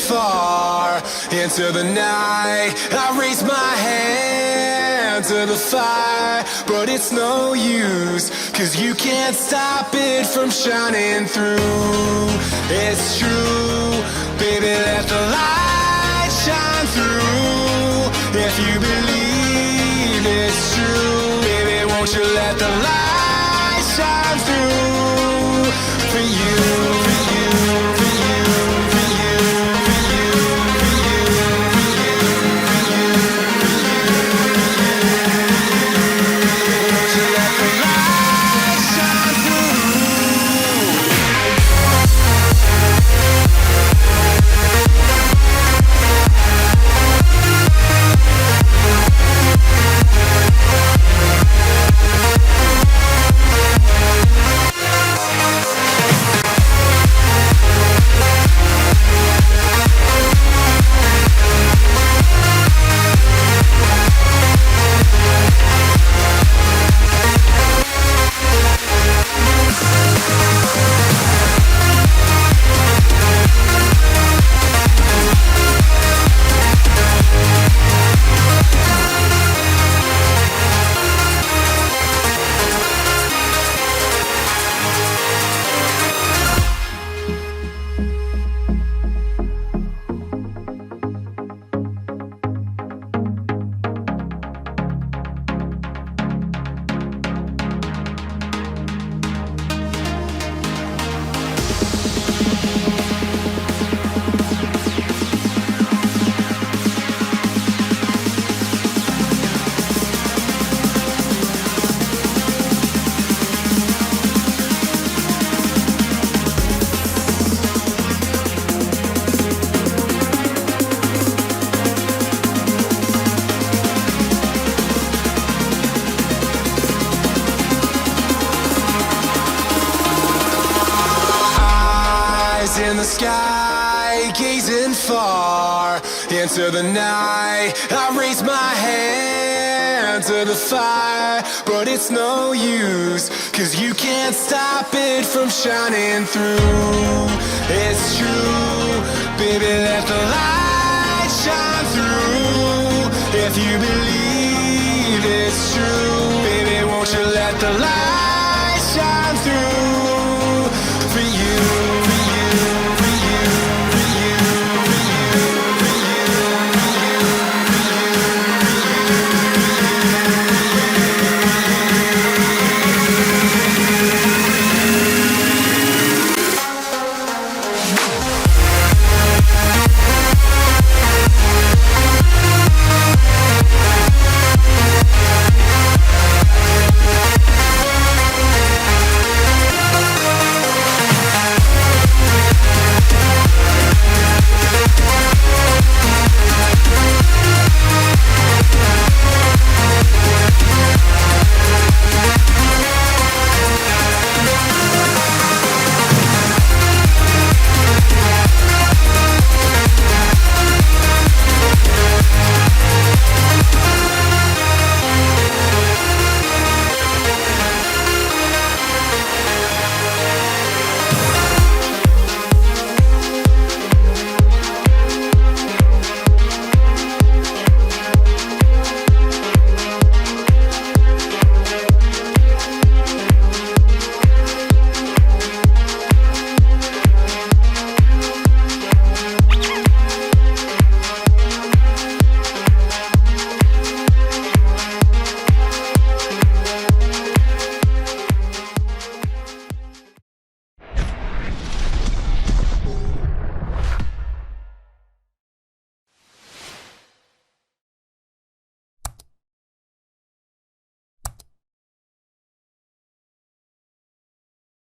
far into the night. I raise my hand to the fire, but it's no use, 'cause you can't stop it from shining through. It's true, baby, let the light shine through. If you believe it's true, baby, won't you let the light shine through for you, for you, for you, for you, for you, for you, for you, for you, won't you let the light shine through? In the sky, gazing far into the night. I raise my hand to the fire, but it's no use, 'cause you can't stop it from shining through. It's true, baby, let the light shine through. If you believe it's true, baby, won't you let the light